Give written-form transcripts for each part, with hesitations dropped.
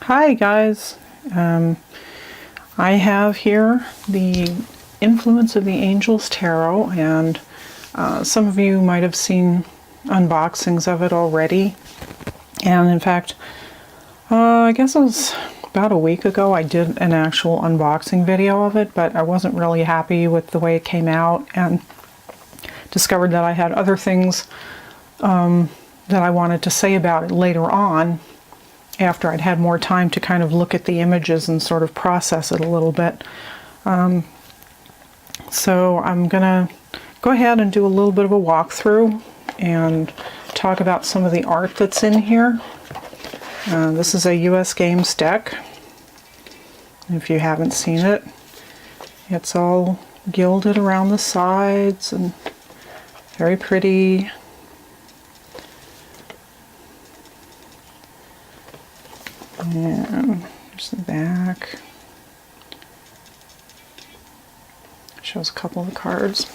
Hi guys, I have here the Influence of the Angels Tarot, and some of you might have seen unboxings of it already. And in fact, I guess it was about a week ago I did an actual unboxing video of it, but I wasn't really happy with the way it came out and discovered that I had other things that I wanted to say about it later on, after I'd had more time to kind of look at the images and sort of process it a little bit. So I'm gonna go ahead and do a little bit of a walkthrough and talk about some of the art that's in here. This is a US Games deck. If you haven't seen it, it's all gilded around the sides and very pretty. And there's the back. Shows a couple of the cards.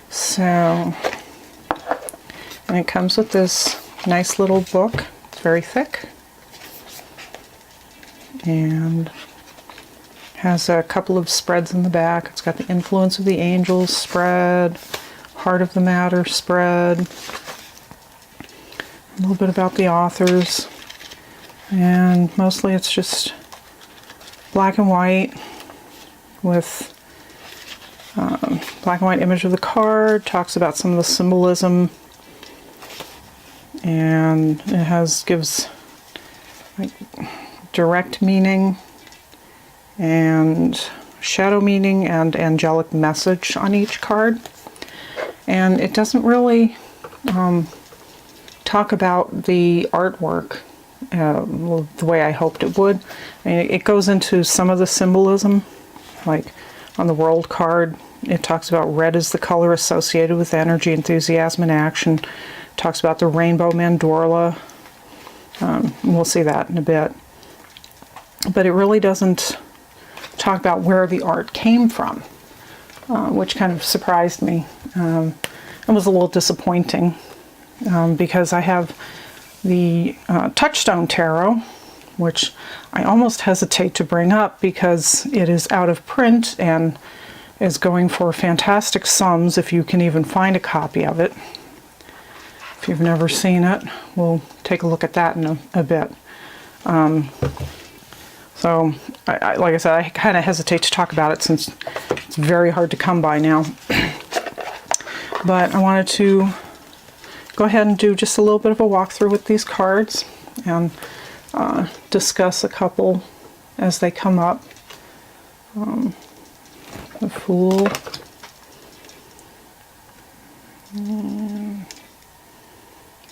So, and it comes with this nice little book. It's very thick. And has a couple of spreads in the back. It's got the Influence of the Angels spread, Heart of the Matter spread, a little bit about the authors. And mostly it's just black and white with black and white image of the card, talks about some of the symbolism, and it gives like direct meaning and shadow meaning and angelic message on each card. And it doesn't really talk about the artwork the way I hoped it would. I mean, it goes into some of the symbolism, like on the World card, it talks about red is the color associated with energy, enthusiasm, and action. It talks about the rainbow mandorla. We'll see that in a bit. But it really doesn't talk about where the art came from, which kind of surprised me. It was a little disappointing because I have the Touchstone Tarot, which I almost hesitate to bring up because it is out of print and is going for fantastic sums if you can even find a copy of it. If you've never seen it, we'll take a look at that in a bit. So, like I said, I kind of hesitate to talk about it since it's very hard to come by now. But I wanted to go ahead and do just a little bit of a walkthrough with these cards and discuss a couple as they come up. The Fool,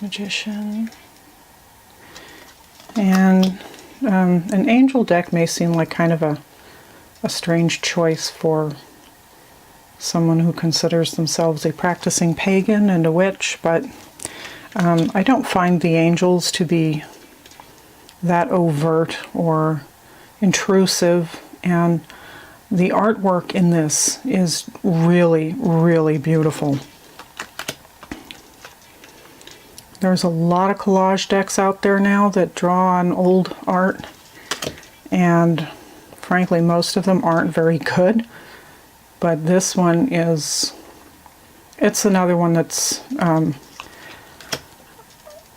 Magician, and an angel deck may seem like kind of a strange choice for someone who considers themselves a practicing pagan and a witch, but I don't find the angels to be that overt or intrusive, and the artwork in this is really, really beautiful. There's a lot of collage decks out there now that draw on old art, and frankly most of them aren't very good, but this one is, it's another one that's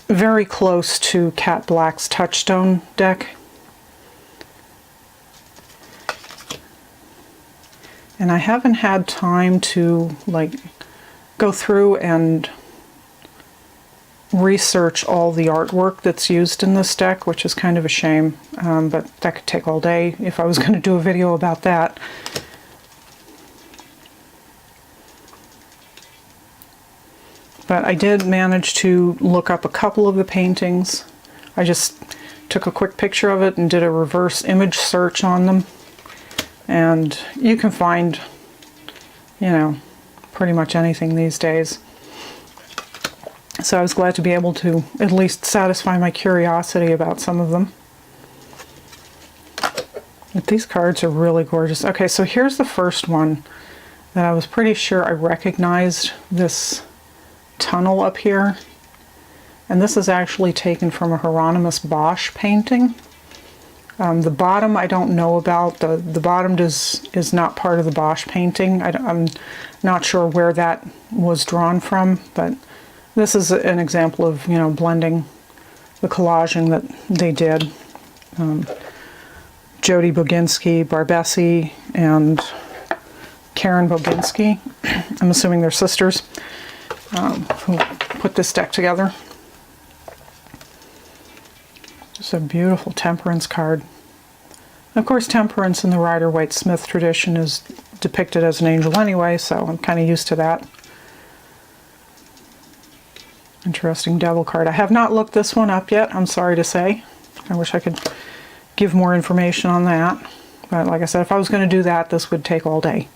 very close to Cat Black's Touchstone deck. And I haven't had time to like go through and research all the artwork that's used in this deck, which is kind of a shame, but that could take all day if I was going to do a video about that. But I did manage to look up a couple of the paintings. I just took a quick picture of it and did a reverse image search on them. And you can find, you know, pretty much anything these days. So I was glad to be able to at least satisfy my curiosity about some of them. But these cards are really gorgeous. Okay, so here's the first one that I was pretty sure I recognized, this tunnel up here. And this is actually taken from a Hieronymus Bosch painting. The bottom I don't know about. The bottom is not part of the Bosch painting. I'm not sure where that was drawn from, but this is an example of, you know, blending the collaging that they did. Jody Boginski, Barbesi, and Karen Boginski, I'm assuming they're sisters, who put this deck together. Just a beautiful temperance card. Of course, temperance in the Rider-Waite-Smith tradition is depicted as an angel anyway, so I'm kind of used to that. Interesting devil card. I have not looked this one up yet, I'm sorry to say. I wish I could give more information on that. But like I said, if I was going to do that, this would take all day.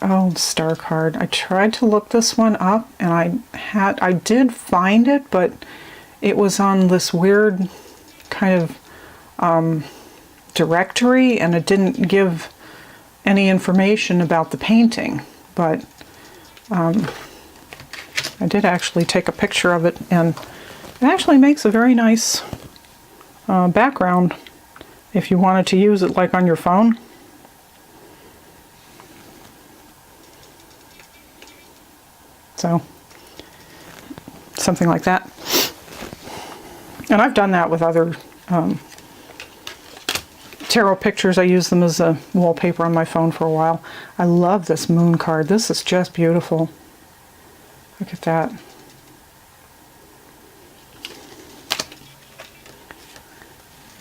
Oh, star card. I tried to look this one up, and I did find it, but it was on this weird kind of directory, and it didn't give any information about the painting. But I did actually take a picture of it, and it actually makes a very nice background if you wanted to use it like on your phone. So, something like that. And I've done that with other tarot pictures. I use them as a wallpaper on my phone for a while. I love this moon card. This is just beautiful. Look at that.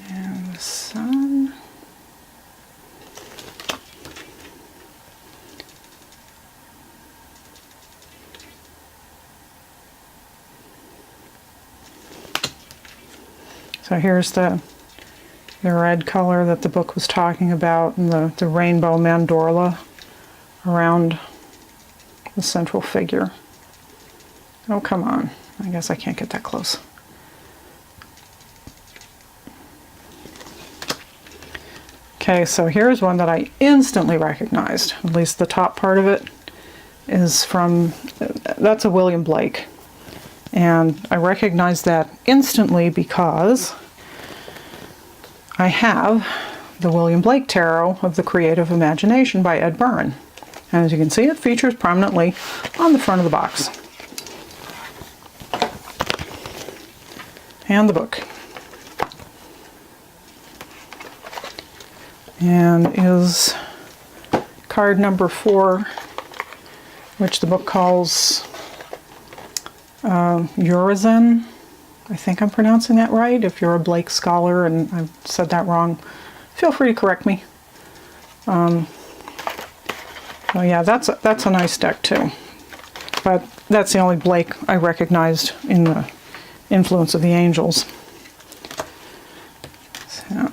And the sun. So here's the red color that the book was talking about, and the rainbow mandorla around the central figure. Oh, come on. I guess I can't get that close. Okay, so here's one that I instantly recognized. At least the top part of it is from, that's a William Blake. And I recognize that instantly because I have the William Blake Tarot of the Creative Imagination by Ed Buryn. And as you can see, it features prominently on the front of the box. And the book. And is card number 4, which the book calls Urizen. I think I'm pronouncing that right. If you're a Blake scholar and I've said that wrong, feel free to correct me. Oh yeah, that's a nice deck too. But that's the only Blake I recognized in the influence of the angels. So,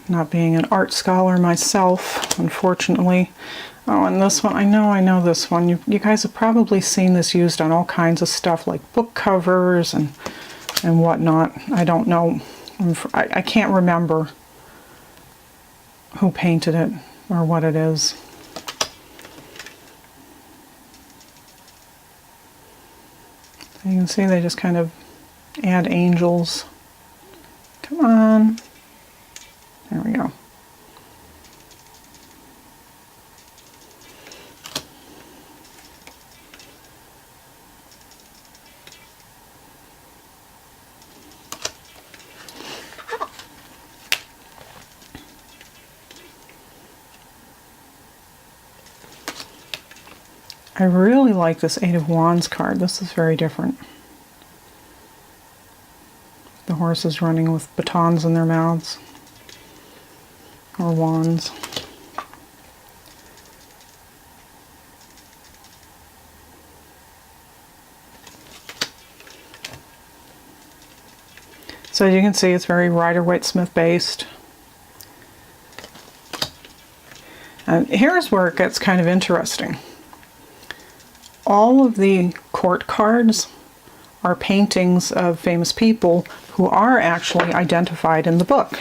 not being an art scholar myself, unfortunately. Oh, and this one, I know this one. You guys have probably seen this used on all kinds of stuff like book covers and whatnot. I don't know. I can't remember who painted it or what it is. You can see they just kind of add angels. Come on. There we go. I really like this Eight of Wands card. This is very different. The horses running with batons in their mouths. Or wands. So as you can see, it's very Rider-Waite-Smith based. And here's where it gets kind of interesting. All of the court cards are paintings of famous people who are actually identified in the book.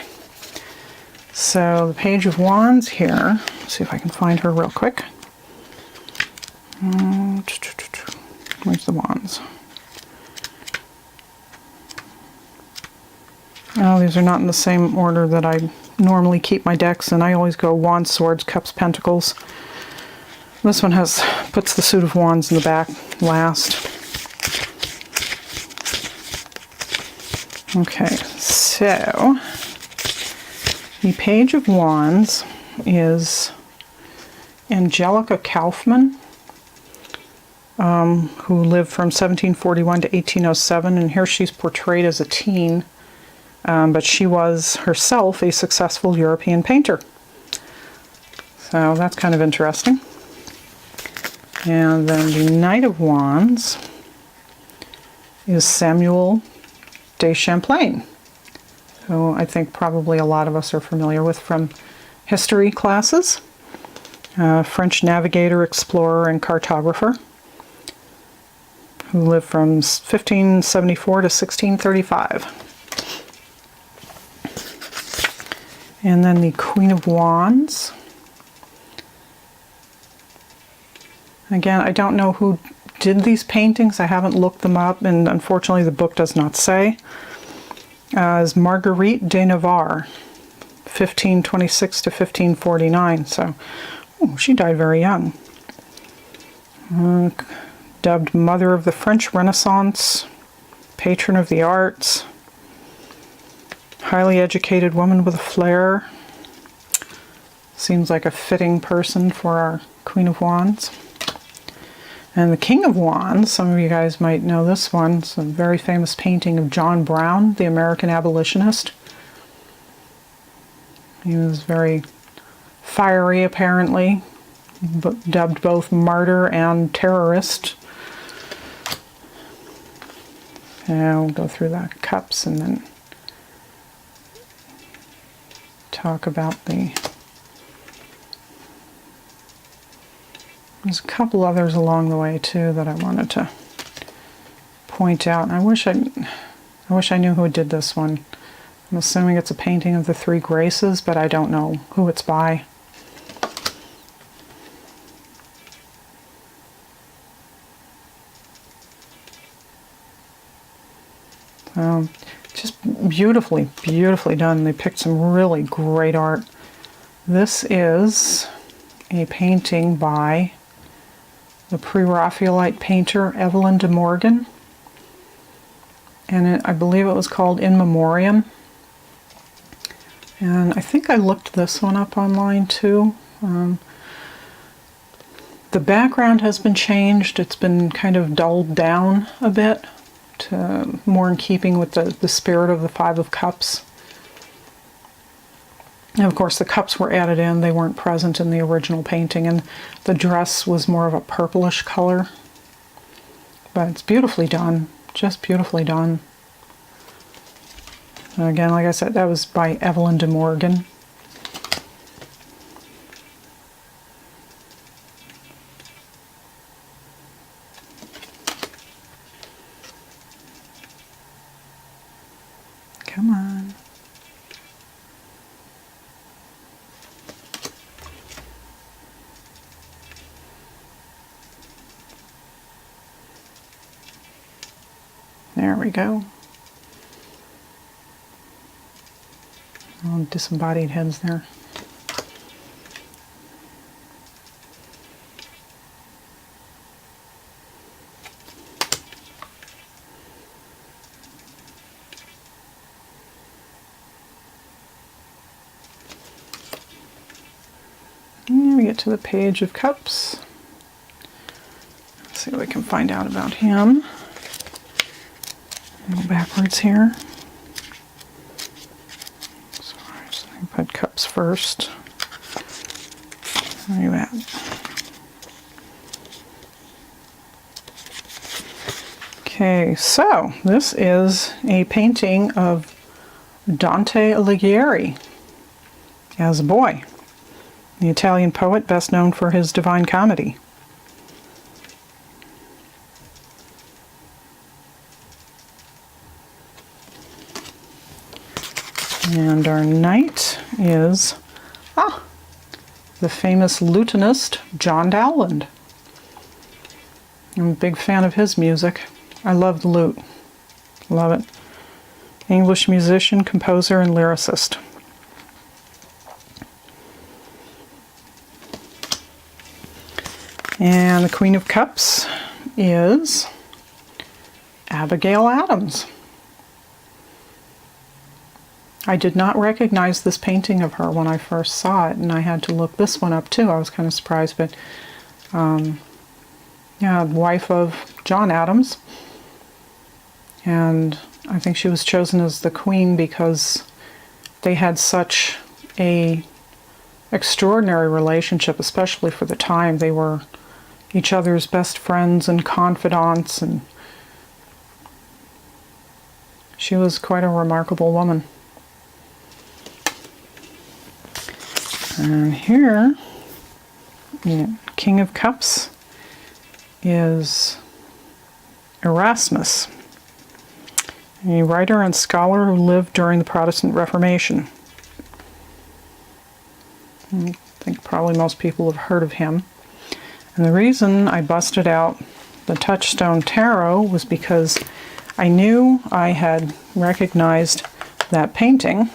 So the Page of Wands here, let's see if I can find her real quick. Where's the wands? Oh, these are not in the same order that I normally keep my decks in. I always go Wands, Swords, Cups, Pentacles. This one puts the suit of Wands in the back last. Okay, so the Page of Wands is Angelica Kaufman, who lived from 1741 to 1807, and here she's portrayed as a teen, but she was herself a successful European painter. So that's kind of interesting. And then the Knight of Wands is Samuel de Champlain, who I think probably a lot of us are familiar with from history classes. French navigator, explorer, and cartographer, who lived from 1574 to 1635. And then the Queen of Wands. Again, I don't know who did these paintings. I haven't looked them up, and unfortunately the book does not say. Is Marguerite de Navarre, 1526 to 1549. So, she died very young. Dubbed Mother of the French Renaissance, patron of the arts, highly educated woman with a flair. Seems like a fitting person for our Queen of Wands. And the King of Wands, some of you guys might know this one. It's a very famous painting of John Brown, the American abolitionist. He was very fiery, apparently, but dubbed both martyr and terrorist. And I'll go through the cups and then talk about the... There's a couple others along the way too that I wanted to point out. And I wish I knew who did this one. I'm assuming it's a painting of the Three Graces, but I don't know who it's by. Just beautifully, beautifully done. They picked some really great art. This is a painting by the pre-Raphaelite painter Evelyn de Morgan, and I believe it was called In Memoriam. And I think I looked this one up online too. The background has been changed. It's been kind of dulled down a bit to more in keeping with the spirit of the Five of Cups. And of course the cups were added in, they weren't present in the original painting, and the dress was more of a purplish color. But it's beautifully done, just beautifully done. And again, like I said, that was by Evelyn de Morgan. Come on. There we go. All disembodied heads there. And we get to the Page of Cups. Let's see what we can find out about him. Go backwards here. So I put cups first. There you at. Okay, so this is a painting of Dante Alighieri as a boy, the Italian poet best known for his Divine Comedy. And our knight is, the famous lutenist John Dowland. I'm a big fan of his music. I love the lute. Love it. English musician, composer, and lyricist. And the Queen of Cups is Abigail Adams. I did not recognize this painting of her when I first saw it, and I had to look this one up too. I was kind of surprised, but yeah, wife of John Adams. And I think she was chosen as the queen because they had such a extraordinary relationship, especially for the time. They were each other's best friends and confidants, and she was quite a remarkable woman. And here, King of Cups is Erasmus, a writer and scholar who lived during the Protestant Reformation. I think probably most people have heard of him. And the reason I busted out the Touchstone Tarot was because I knew I had recognized that painting,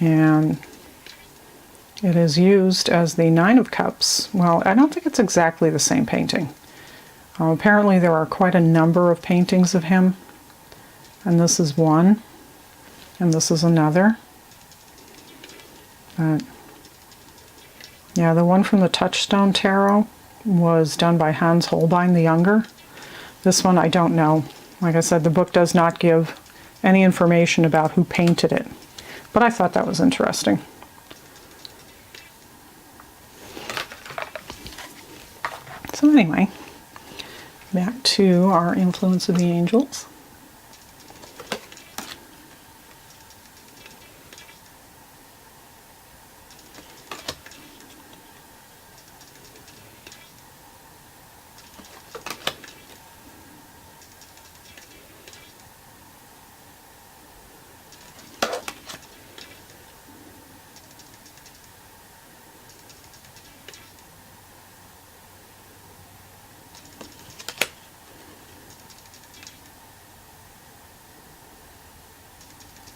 and it is used as the Nine of Cups. Well, I don't think it's exactly the same painting. Apparently there are quite a number of paintings of him, and this is one, and this is another. But yeah, the one from the Touchstone Tarot was done by Hans Holbein the Younger. This one I don't know. Like I said, the book does not give any information about who painted it, but I thought that was interesting. So anyway, back to our Influence of the Angels.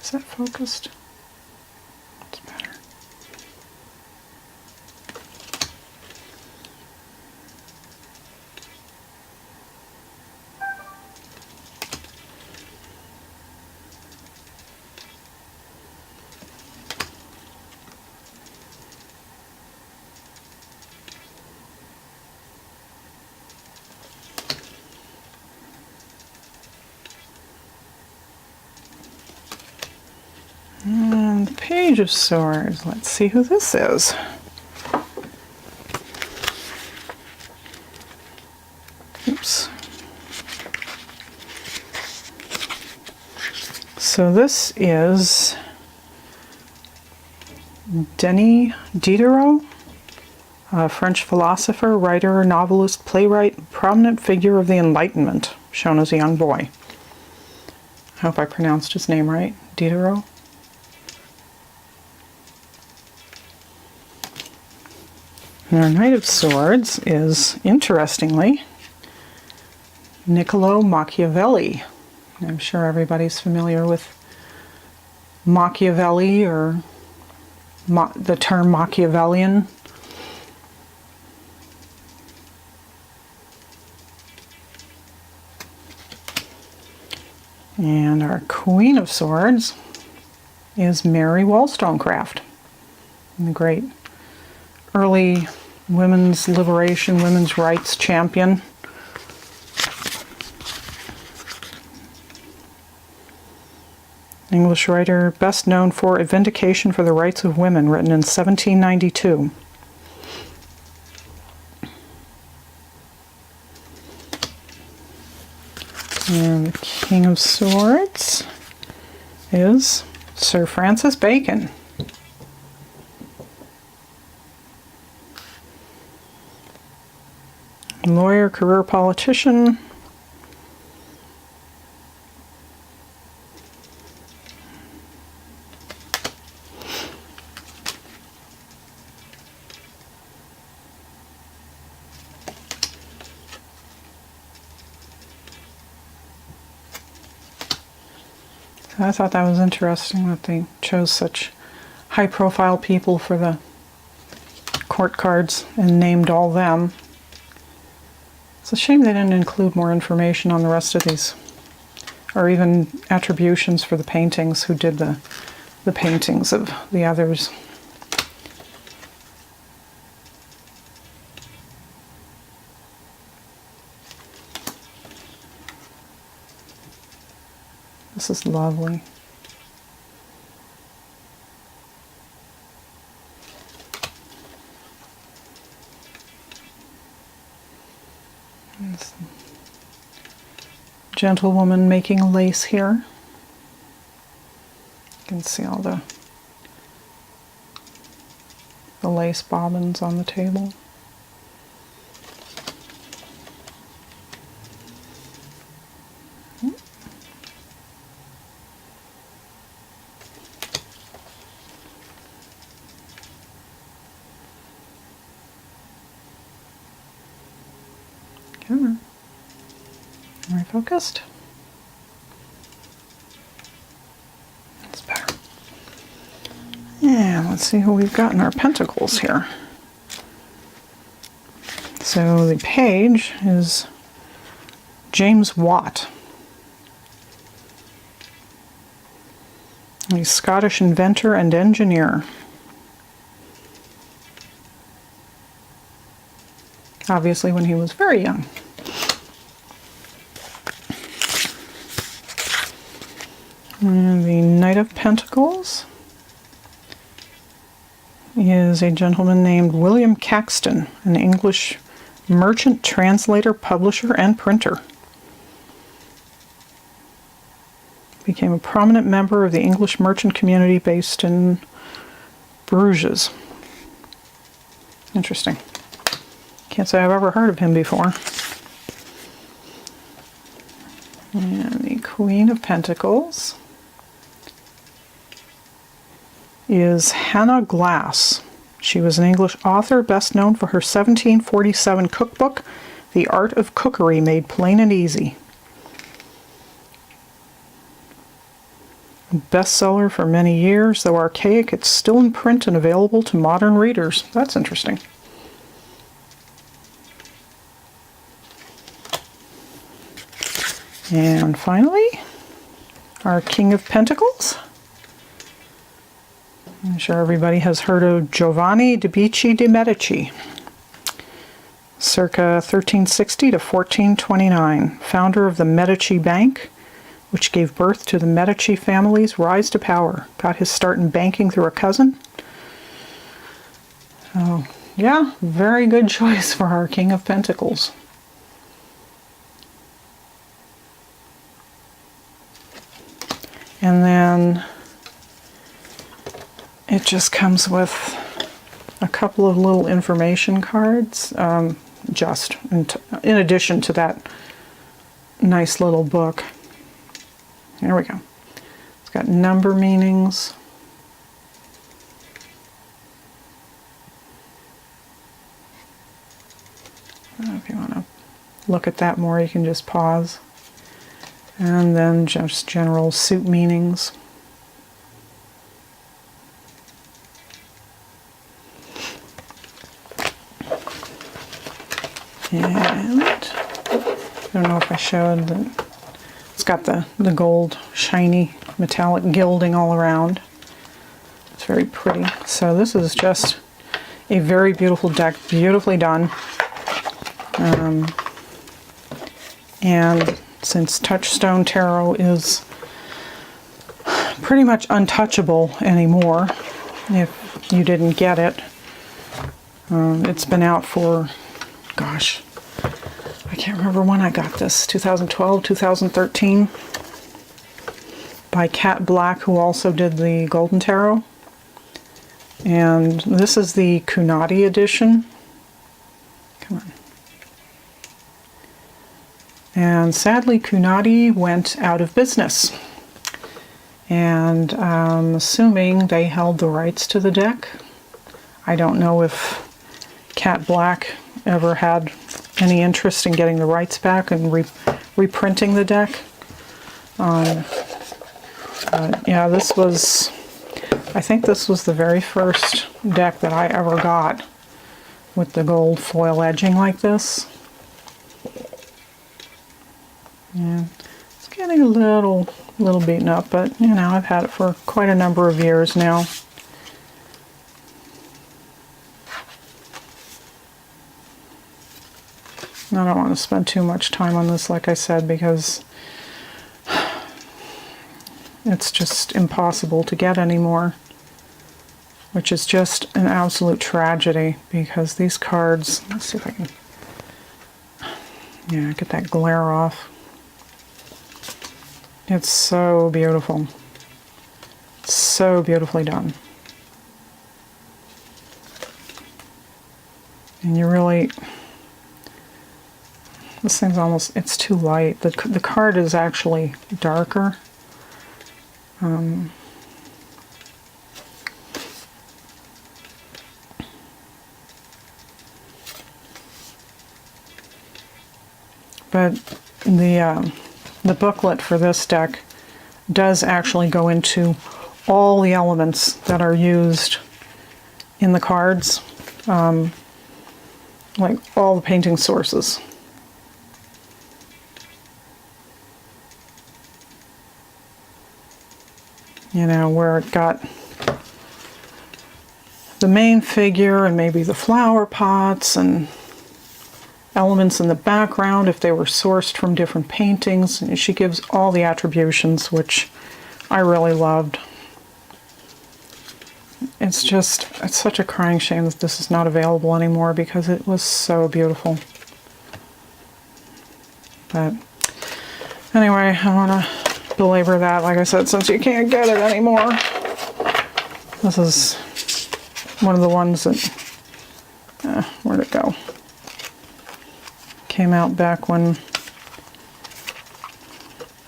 Is that focused? That's better. And the Page of Swords. Let's see who this is. Oops. So this is Denis Diderot, a French philosopher, writer, novelist, playwright, prominent figure of the Enlightenment, shown as a young boy. I hope I pronounced his name right. Diderot. And our Knight of Swords is, interestingly, Niccolo Machiavelli. I'm sure everybody's familiar with Machiavelli, or the term Machiavellian. And our Queen of Swords is Mary Wollstonecraft, the great early women's liberation, women's rights champion. English writer best known for A Vindication for the Rights of Women, written in 1792. And the King of Swords is Sir Francis Bacon. Lawyer, career politician. So I thought that was interesting that they chose such high-profile people for the court cards and named all them. It's a shame they didn't include more information on the rest of these, or even attributions for the paintings, who did the paintings of the others. This is lovely. This gentlewoman making lace here. You can see all the lace bobbins on the table. Come on. Am I focused? That's better. And let's see who we've got in our pentacles here. So the page is James Watt. He's a Scottish inventor and engineer. Obviously when he was very young. And the Knight of Pentacles is a gentleman named William Caxton, an English merchant, translator, publisher, and printer. Became a prominent member of the English merchant community based in Bruges. Interesting. Can't say I've ever heard of him before. And the Queen of Pentacles is Hannah Glass. She was an English author, best known for her 1747 cookbook, The Art of Cookery Made Plain and Easy. Bestseller for many years, though archaic, it's still in print and available to modern readers. That's interesting. And finally, our King of Pentacles. I'm sure everybody has heard of Giovanni de' Medici, circa 1360 to 1429, founder of the Medici Bank, which gave birth to the Medici family's rise to power. Got his start in banking through a cousin. Oh, yeah, very good choice for our King of Pentacles. And then it just comes with a couple of little information cards, in addition to that nice little book. There we go. It's got number meanings. If you want to look at that more, you can just pause. And then just general suit meanings. And I don't know if I showed that it's got the gold shiny metallic gilding all around. It's very pretty. So this is just a very beautiful deck, beautifully done. And since Touchstone Tarot is pretty much untouchable anymore, if you didn't get it, it's been out for, gosh, I can't remember when I got this, 2012, 2013, by Cat Black, who also did the Golden Tarot. And this is the Kunati edition. Come on. And sadly, Kunati went out of business. And I'm assuming they held the rights to the deck. I don't know if Cat Black ever had any interest in getting the rights back and reprinting the deck. But yeah, this was, I think this was the very first deck that I ever got with the gold foil edging like this. Yeah, it's getting a little beaten up, but you know, I've had it for quite a number of years now. I don't want to spend too much time on this, like I said, because it's just impossible to get anymore, which is just an absolute tragedy, because these cards, let's see if I can, yeah, get that glare off. It's so beautiful. So beautifully done. And you really, this thing's almost, it's too light. The card is actually darker. But the booklet for this deck does actually go into all the elements that are used in the cards, like all the painting sources. You know, where it got the main figure and maybe the flower pots and elements in the background if they were sourced from different paintings. And she gives all the attributions, which I really loved. It's just, it's such a crying shame that this is not available anymore, because it was so beautiful. But anyway, I want to belabor that, like I said, since you can't get it anymore. This is one of the ones that, where'd it go? Came out back when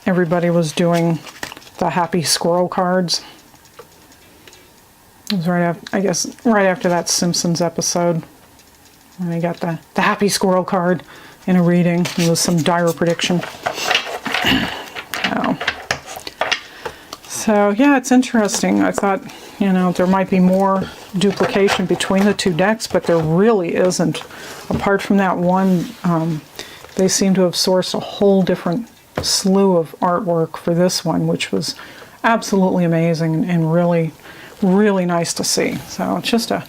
everybody was doing the Happy Squirrel cards. It was right after, I guess, right after that Simpsons episode, when they got the Happy Squirrel card in a reading. It was some dire prediction. So yeah, it's interesting. I thought, you know, there might be more duplication between the two decks, but there really isn't. Apart from that one, they seem to have sourced a whole different slew of artwork for this one, which was absolutely amazing and really, really nice to see. So it's just a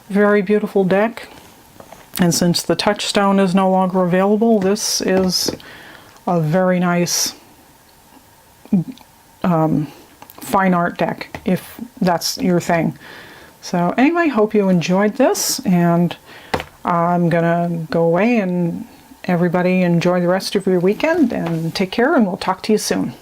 very beautiful deck. And since the Touchstone is no longer available, this is a very nice fine art deck, if that's your thing. So anyway, hope you enjoyed this, and I'm gonna go away, and everybody enjoy the rest of your weekend and take care, and we'll talk to you soon.